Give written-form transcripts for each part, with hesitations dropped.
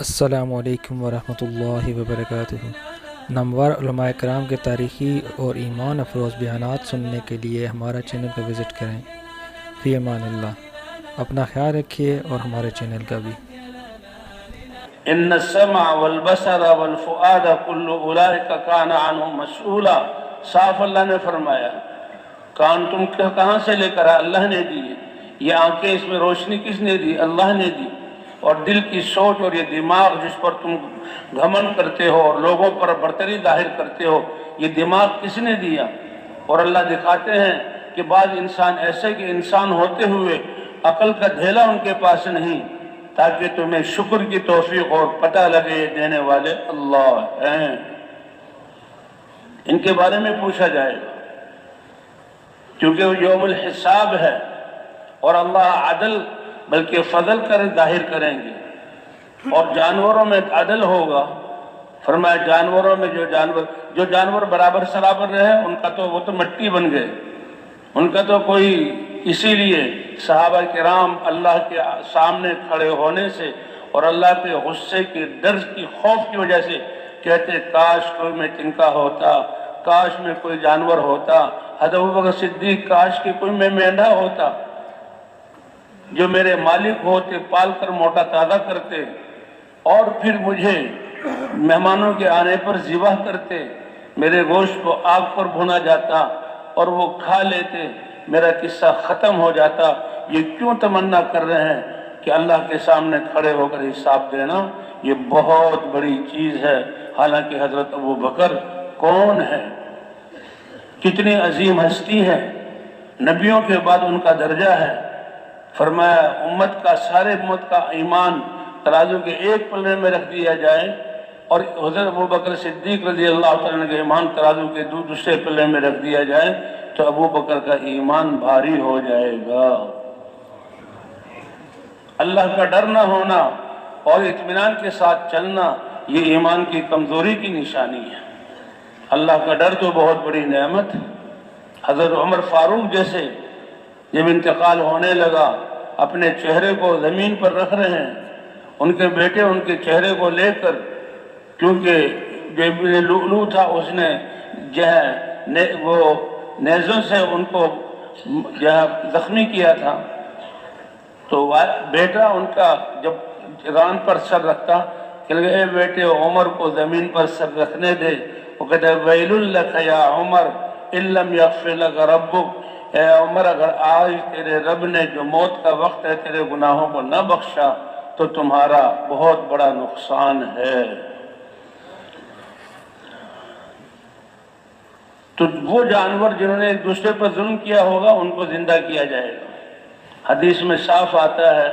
السلام علیکم ورحمۃ اللہ وبرکاتہ۔ نامور علماء کرام کے تاریخی اور ایمان افروز بیانات سننے کے لیے ہمارا چینل کو وزٹ کریں۔ فی امان اللہ، اپنا خیال رکھیے اور ہمارے چینل کا بھی۔ ان السمع والبصر والفؤاد كل اولئک کان عنہ مسئولا۔ صاف اللہ نے فرمایا، کان تم کہاں سے لے کر اللہ نے دی، یہ آنکھیں اس میں روشنی کس نے دی؟ اللہ نے دی۔ اور دل کی سوچ اور یہ دماغ جس پر تم گھمنڈ کرتے ہو اور لوگوں پر برتری ظاہر کرتے ہو، یہ دماغ کس نے دیا؟ اور اللہ دکھاتے ہیں کہ بعض انسان ایسے کہ انسان ہوتے ہوئے عقل کا دھیلا ان کے پاس نہیں، تاکہ تمہیں شکر کی توفیق اور پتہ لگے یہ دینے والے اللہ ہیں۔ ان کے بارے میں پوچھا جائے گا، کیونکہ وہ یوم الحساب ہے اور اللہ عدل بلکہ فضل کر ظاہر کریں گے۔ اور جانوروں میں عدل ہوگا، فرمایا جانوروں میں جو جانور برابر سرابر رہے ان کا تو وہ تو مٹی بن گئے، ان کا تو کوئی، اسی لیے صحابہ کرام اللہ کے سامنے کھڑے ہونے سے اور اللہ کے غصے کے ڈر کی خوف کی وجہ سے کہتے کاش کوئی میں تنکا ہوتا، کاش میں کوئی جانور ہوتا، حضرت ابوبکر صدیق کاش کہ کوئی میں مینڈھا ہوتا جو میرے مالک ہوتے، پال کر موٹا تازہ کرتے اور پھر مجھے مہمانوں کے آنے پر ذبح کرتے، میرے گوشت کو آگ پر بھونا جاتا اور وہ کھا لیتے، میرا قصہ ختم ہو جاتا۔ یہ کیوں تمنا کر رہے ہیں کہ اللہ کے سامنے کھڑے ہو کر حساب دینا یہ بہت بڑی چیز ہے، حالانکہ حضرت ابوبکر کون ہے، کتنی عظیم ہستی ہے، نبیوں کے بعد ان کا درجہ ہے۔ فرمایا امت کا، سارے امت کا ایمان ترازو کے ایک پلڑے میں رکھ دیا جائے اور حضرت ابوبکر صدیق رضی اللہ تعالیٰ عنہ کے ایمان ترازو کے دوسرے پلڑے میں رکھ دیا جائے تو ابوبکر کا ایمان بھاری ہو جائے گا۔ اللہ کا ڈر نہ ہونا اور اطمینان کے ساتھ چلنا یہ ایمان کی کمزوری کی نشانی ہے۔ اللہ کا ڈر تو بہت بڑی نعمت۔ حضرت عمر فاروق جیسے جب انتقال ہونے لگا اپنے چہرے کو زمین پر رکھ رہے ہیں، ان کے بیٹے ان کے چہرے کو لے کر، کیونکہ جو ابن لؤلؤ تھا اس نے جو ہے وہ نیزوں سے ان کو جو ہے زخمی کیا تھا، تو بیٹا ان کا جب ران پر سر رکھتا کہ لگے اے بیٹے عمر کو زمین پر سر رکھنے دے، وہ کہتا ہے ویل لک یا عمر ان لم یغفر لک ربک، اے عمر اگر آج تیرے رب نے جو موت کا وقت ہے تیرے گناہوں کو نہ بخشا تو تمہارا بہت بڑا نقصان ہے۔ تو وہ جانور جنہوں نے ایک دوسرے پر ظلم کیا ہوگا ان کو زندہ کیا جائے گا۔ حدیث میں صاف آتا ہے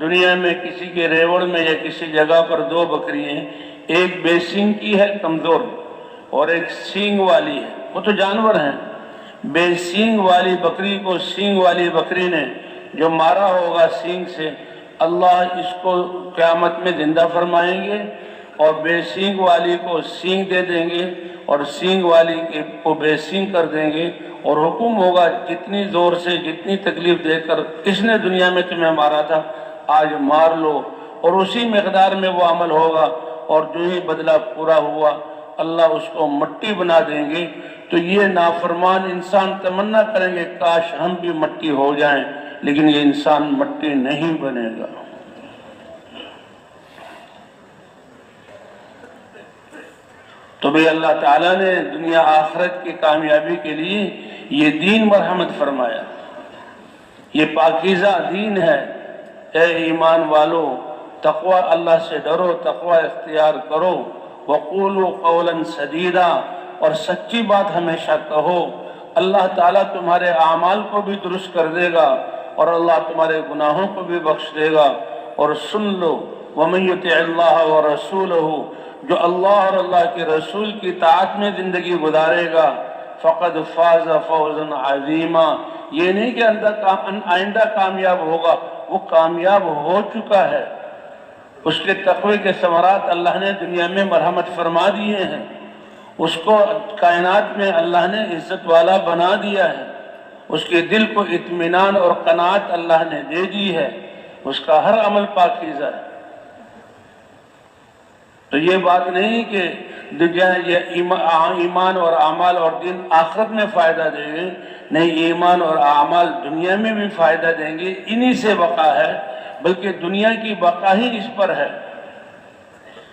دنیا میں کسی کے ریوڑ میں یا کسی جگہ پر دو بکریاں، ایک بے سینگ کی ہے کمزور اور ایک سینگ والی ہے، وہ تو جانور ہیں۔ بے سینگ والی بکری کو سینگ والی بکری نے جو مارا ہوگا سینگ سے، اللہ اس کو قیامت میں زندہ فرمائیں گے اور بے سینگ والی کو سینگ دے دیں گے اور سینگ والی کو بے سینگ کر دیں گے، اور حکم ہوگا جتنی زور سے جتنی تکلیف دے کر اس نے دنیا میں تمہیں مارا تھا آج مار لو، اور اسی مقدار میں وہ عمل ہوگا، اور جو ہی بدلہ پورا ہوا اللہ اس کو مٹی بنا دیں گے۔ تو یہ نافرمان انسان تمنا کریں گے کاش ہم بھی مٹی ہو جائیں، لیکن یہ انسان مٹی نہیں بنے گا۔ تو بھی اللہ تعالیٰ نے دنیا آخرت کی کامیابی کے لیے یہ دین مرحمت فرمایا، یہ پاکیزہ دین ہے۔ اے ایمان والو تقوی اللہ سے ڈرو، تقوی اختیار کرو، وقولوا قولا سدیدا، اور سچی بات ہمیشہ کہو، اللہ تعالیٰ تمہارے اعمال کو بھی درست کر دے گا اور اللہ تمہارے گناہوں کو بھی بخش دے گا۔ اور سن لو وَمَن يُطِعِ اللَّهَ وَرَسُولَهُ، جو اللہ اور اللہ کے رسول کی طاعت میں زندگی گزارے گا، فقد فاز فوزا عظیما، یہ نہیں کہ آئندہ کامیاب ہوگا، وہ کامیاب ہو چکا ہے۔ اس کے تقوی کے ثمرات اللہ نے دنیا میں مرحمت فرما دیے ہیں، اس کو کائنات میں اللہ نے عزت والا بنا دیا ہے، اس کے دل کو اطمینان اور قناعت اللہ نے دے دی ہے، اس کا ہر عمل پاکیزہ ہے۔ تو یہ بات نہیں کہ یہ ایمان اور اعمال اور دین آخرت میں فائدہ دیں گے، نہیں، ایمان اور اعمال دنیا میں بھی فائدہ دیں گے، انہی سے بقا ہے، بلکہ دنیا کی بقا ہی اس پر ہے۔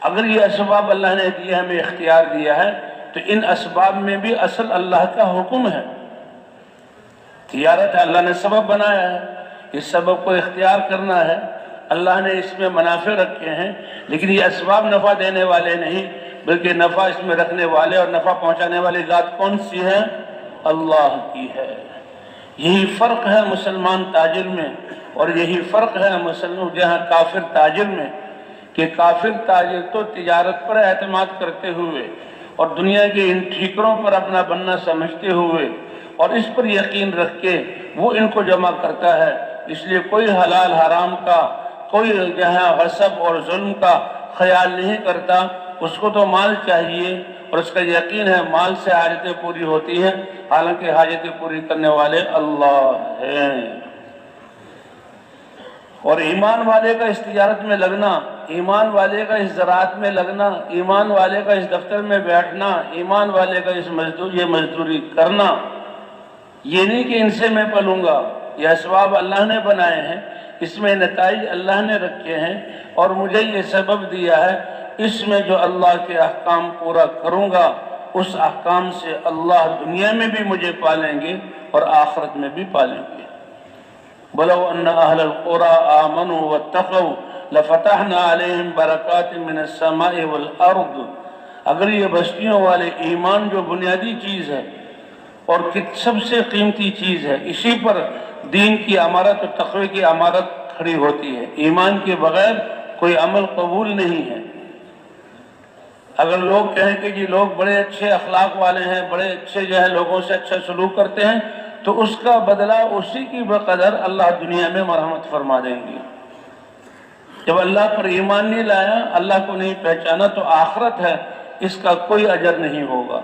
اگر یہ اسباب اللہ نے دیے، ہمیں اختیار دیا ہے، تو ان اسباب میں بھی اصل اللہ کا حکم ہے۔ تجارت ہے، اللہ نے سبب بنایا ہے، اس سبب کو اختیار کرنا ہے، اللہ نے اس میں منافع رکھے ہیں، لیکن یہ اسباب نفع دینے والے نہیں، بلکہ نفع اس میں رکھنے والے اور نفع پہنچانے والی ذات کون سی ہے؟ اللہ کی ہے۔ یہی فرق ہے مسلمان تاجر میں، اور یہی فرق ہے مسلمان جہاں کافر تاجر میں، کہ کافر تاجر تو تجارت پر اعتماد کرتے ہوئے اور دنیا کے ان ٹھیکروں پر اپنا بننا سمجھتے ہوئے اور اس پر یقین رکھ کے وہ ان کو جمع کرتا ہے، اس لیے کوئی حلال حرام کا، کوئی جہاں غصب اور ظلم کا خیال نہیں کرتا، اس کو تو مال چاہیے اور اس کا یقین ہے مال سے حاجتیں پوری ہوتی ہیں، حالانکہ حاجتیں پوری کرنے والے اللہ ہیں۔ اور ایمان والے کا اس تجارت میں لگنا، ایمان والے کا اس زراعت میں لگنا، ایمان والے کا اس دفتر میں بیٹھنا، ایمان والے کا اس مزدوری کرنا، یہ نہیں کہ ان سے میں پلوں گا، یہ اسباب اللہ نے بنائے ہیں، اس میں نتائج اللہ نے رکھے ہیں، اور مجھے یہ سبب دیا ہے، اس میں جو اللہ کے احکام پورا کروں گا، اس احکام سے اللہ دنیا میں بھی مجھے پالیں گے اور آخرت میں بھی پالیں گے۔ بلو ان اہل القرى آمنوا واتقوا لفتحنا علیہم برکات من السماء والارض، اگر یہ بستیوں والے ایمان جو بنیادی چیز ہے اور سب سے قیمتی چیز ہے، اسی پر دین کی امارت اور تقوی کی امارت کھڑی ہوتی ہے، ایمان کے بغیر کوئی عمل قبول نہیں ہے۔ اگر لوگ کہیں کہ جی لوگ بڑے اچھے اخلاق والے ہیں، بڑے اچھے جو ہے لوگوں سے اچھا سلوک کرتے ہیں، تو اس کا بدلہ اسی کی بقدر اللہ دنیا میں مرحمت فرما دیں گے۔ جب اللہ پر ایمان نہیں لایا، اللہ کو نہیں پہچانا، تو آخرت ہے، اس کا کوئی اجر نہیں ہوگا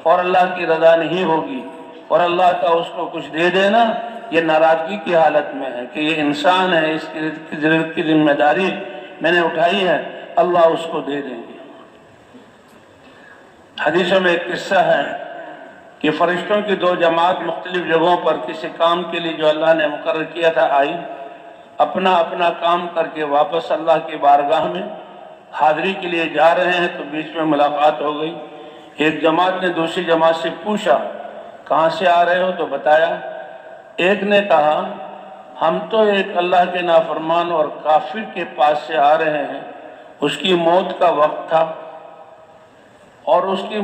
اور اللہ کی رضا نہیں ہوگی، اور اللہ کا اس کو کچھ دے دینا یہ ناراضگی کی حالت میں ہے کہ یہ انسان ہے، اس کی ذمہ داری میں نے اٹھائی ہے، اللہ اس کو دے دیں گے۔ حدیثوں میں ایک قصہ ہے کہ فرشتوں کی دو جماعت مختلف جگہوں پر کسی کام کے لیے جو اللہ نے مقرر کیا تھا آئی، اپنا اپنا کام کر کے واپس اللہ کی بارگاہ میں حاضری کے لیے جا رہے ہیں، تو بیچ میں ملاقات ہو گئی۔ ایک جماعت نے دوسری جماعت سے پوچھا کہاں سے آ رہے ہو، تو بتایا۔ ایک نے کہا ہم تو ایک اللہ کے نافرمان اور کافر کے پاس سے آ رہے ہیں، اس کی موت کا وقت تھا اور اس کی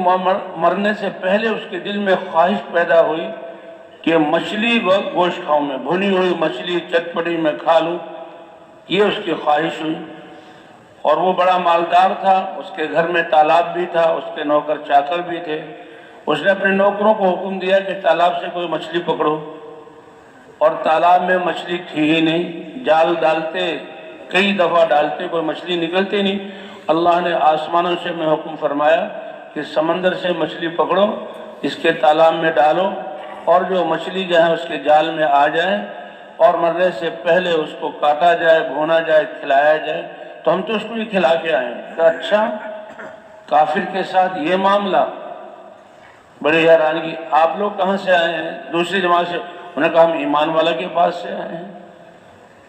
مرنے سے پہلے اس کے دل میں خواہش پیدا ہوئی کہ مچھلی گوشت کھاؤں میں، بھنی ہوئی مچھلی چٹپٹی میں کھا لوں، یہ اس کی خواہش ہوئی۔ اور وہ بڑا مالدار تھا، اس کے گھر میں تالاب بھی تھا، اس کے نوکر چاکر بھی تھے۔ اس نے اپنے نوکروں کو حکم دیا کہ تالاب سے کوئی مچھلی پکڑو، اور تالاب میں مچھلی تھی ہی نہیں، جال ڈالتے، کئی دفعہ ڈالتے، کوئی مچھلی نکلتی نہیں۔ اللہ نے آسمانوں سے میں حکم فرمایا کہ سمندر سے مچھلی پکڑو، اس کے تالاب میں ڈالو، اور جو مچھلی جو ہے اس کے جال میں آ جائے اور مرنے سے پہلے اس کو کاٹا جائے، بھونا جائے، کھلایا جائے، تو ہم تو اس کو ہی کھلا کے آئے ہیں۔ کہا اچھا، کافر کے ساتھ یہ معاملہ؟ بڑے حیرانگی، آپ لوگ کہاں سے آئے ہیں؟ دوسری جماعت سے۔ انہوں نے کہا ہم ایمان والا کے پاس سے آئے ہیں۔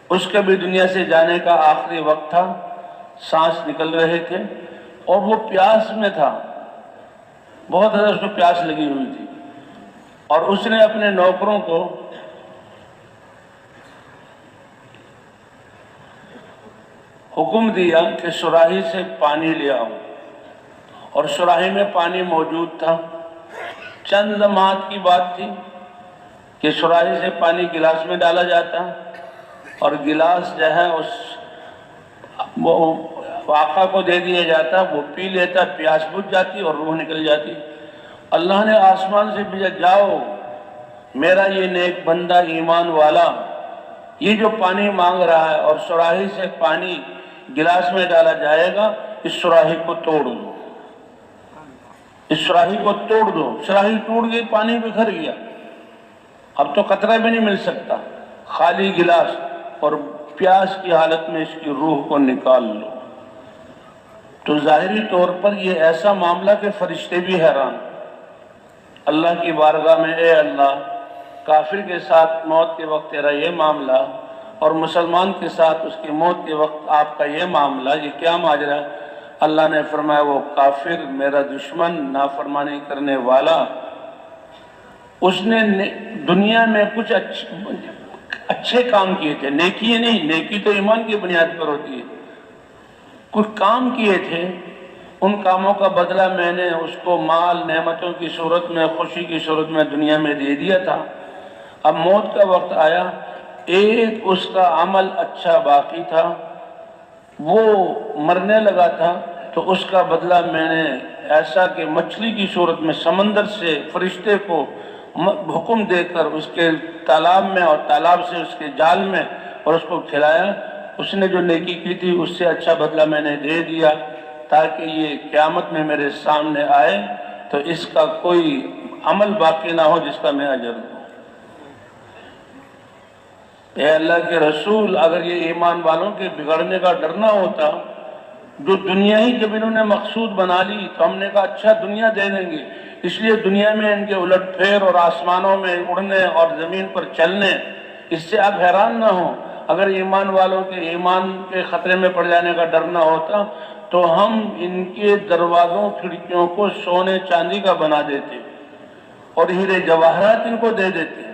اس کے بھی دنیا سے جانے کا آخری وقت تھا، سانس نکل رہے تھے، اور وہ پیاس میں تھا، بہت زیادہ اس کو پیاس لگی ہوئی تھی، اور اس نے اپنے نوکروں کو حکم دیا کہ سراہی سے پانی لے آؤ، اور سراہی میں پانی موجود تھا۔ چند لمحات کی بات تھی کہ سراہی سے پانی گلاس میں ڈالا جاتا، اور گلاس جو ہے اس آقا کو دے دیا جاتا، وہ پی لیتا، پیاس بجھ جاتی اور روح نکل جاتی۔ اللہ نے آسمان سے بھیجا، جاؤ میرا یہ نیک بندہ ایمان والا یہ جو پانی مانگ رہا ہے اور سراہی سے پانی گلاس میں ڈالا جائے گا، اس سراہی کو توڑ دو، اس سراہی کو توڑ دو۔ سراہی ٹوٹ گئی، پانی بکھر گیا، اب تو قطرہ بھی نہیں مل سکتا، خالی گلاس، اور پیاس کی حالت میں اس کی روح کو نکال لو۔ تو ظاہری طور پر یہ ایسا معاملہ کہ فرشتے بھی حیران، اللہ کی بارگاہ میں، اے اللہ، کافر کے ساتھ موت کے وقت تیرا یہ معاملہ اور مسلمان کے ساتھ اس کی موت کے وقت آپ کا یہ معاملہ، یہ کیا ماجرا ہے؟ اللہ نے فرمایا وہ کافر میرا دشمن، نافرمانی کرنے والا، اس نے دنیا میں کچھ اچھے کام کیے تھے، نیکی نہیں، نیکی تو ایمان کی بنیاد پر ہوتی ہے، کچھ کام کیے تھے، ان کاموں کا بدلہ میں نے اس کو مال نعمتوں کی صورت میں، خوشی کی صورت میں دنیا میں دے دیا تھا۔ اب موت کا وقت آیا، ایک اس کا عمل اچھا باقی تھا، وہ مرنے لگا تھا، تو اس کا بدلہ میں نے ایسا کہ مچھلی کی صورت میں سمندر سے فرشتے کو حکم دے کر اس کے تالاب میں اور تالاب سے اس کے جال میں اور اس کو کھلایا، اس نے جو نیکی کی تھی اس سے اچھا بدلہ میں نے دے دیا، تاکہ یہ قیامت میں میرے سامنے آئے تو اس کا کوئی عمل باقی نہ ہو جس کا میں اجر دوں۔ اے اللہ کے رسول، اگر یہ ایمان والوں کے بگڑنے کا ڈر نہ ہوتا، جو دنیا ہی جب انہوں نے مقصود بنا لی تو ہم نے کہا اچھا دنیا دے دیں گے، اس لیے دنیا میں ان کے الٹ پھیر اور آسمانوں میں اڑنے اور زمین پر چلنے، اس سے آپ حیران نہ ہوں۔ اگر ایمان والوں کے ایمان کے خطرے میں پڑ جانے کا ڈر نہ ہوتا تو ہم ان کے دروازوں کھڑکیوں کو سونے چاندی کا بنا دیتے اور ہیرے جواہرات ان کو دے دیتے۔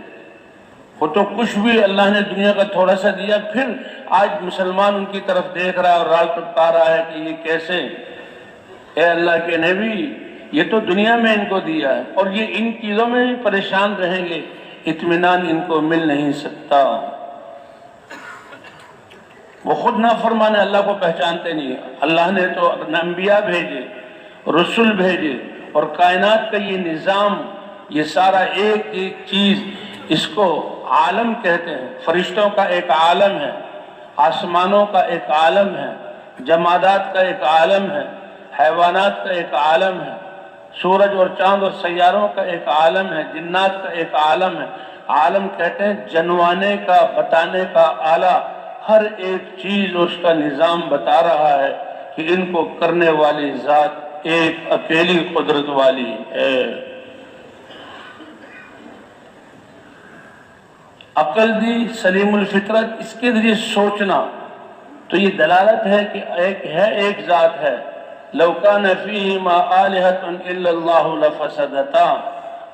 وہ تو کچھ بھی اللہ نے دنیا کا تھوڑا سا دیا، پھر آج مسلمان ان کی طرف دیکھ رہا ہے اور رال ٹپکا رہا ہے کہ یہ کیسے؟ اے اللہ کے نبی، یہ تو دنیا میں ان کو دیا ہے اور یہ ان چیزوں میں بھی پریشان رہیں گے، اطمینان ان کو مل نہیں سکتا۔ وہ خود نافرمان ہے، اللہ کو پہچانتے نہیں ہیں۔ اللہ نے تو انبیاء بھیجے، رسول بھیجے، اور کائنات کا یہ نظام، یہ سارا ایک ایک چیز، اس کو عالم کہتے ہیں۔ فرشتوں کا ایک عالم ہے، آسمانوں کا ایک عالم ہے، جمادات کا ایک عالم ہے، حیوانات کا ایک عالم ہے، سورج اور چاند اور سیاروں کا ایک عالم ہے، جنات کا ایک عالم ہے۔ عالم کہتے ہیں جنوانے کا، بتانے کا آلہ، ہر ایک چیز اس کا نظام بتا رہا ہے کہ ان کو کرنے والی ذات ایک اکیلی قدرت والی ہے۔ عقل دی سلیم الفطرت، اس کے ذریعے سوچنا تو یہ دلالت ہے کہ ایک ذات ہے۔ لو کان فیہما آلہۃ الا اللہ لفسدتا،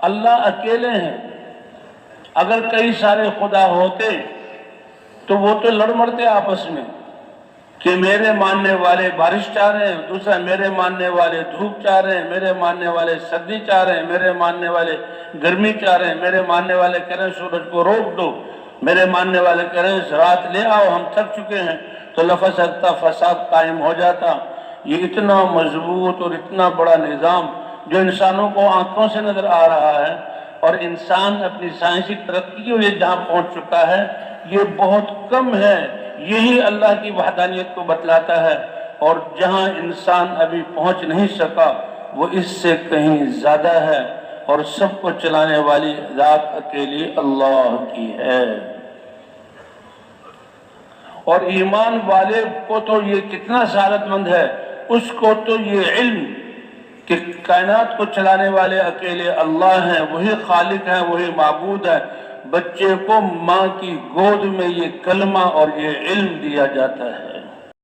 اللہ اکیلے ہیں، اگر کئی سارے خدا ہوتے تو وہ تو لڑ مرتے آپس میں کہ میرے ماننے والے بارش چاہ رہے ہیں، دوسرا میرے ماننے والے دھوپ چاہ رہے ہیں، میرے ماننے والے سردی چاہ رہے ہیں، میرے ماننے والے گرمی چاہ رہے ہیں، میرے ماننے والے کہہ رہے ہیں سورج کو روک دو، میرے ماننے والے کہہ رہے ہیں رات لے آؤ ہم تھک چکے ہیں، تو لفسدتا، فساد قائم ہو جاتا۔ یہ اتنا مضبوط اور اتنا بڑا نظام جو انسانوں کو آنکھوں سے نظر آ رہا ہے، اور انسان اپنی سائنسی ترقی اور یہ جہاں پہنچ چکا ہے، یہ بہت کم ہے، یہی اللہ کی وحدانیت کو بتلاتا ہے، اور جہاں انسان ابھی پہنچ نہیں سکا وہ اس سے کہیں زیادہ ہے، اور سب کو چلانے والی ذات اکیلی اللہ کی ہے۔ اور ایمان والے کو تو یہ کتنا سعادت مند ہے، اس کو تو یہ علم کہ کائنات کو چلانے والے اکیلے اللہ ہیں، وہی خالق ہیں، وہی معبود ہے۔ بچے کو ماں کی گود میں یہ کلمہ اور یہ علم دیا جاتا ہے۔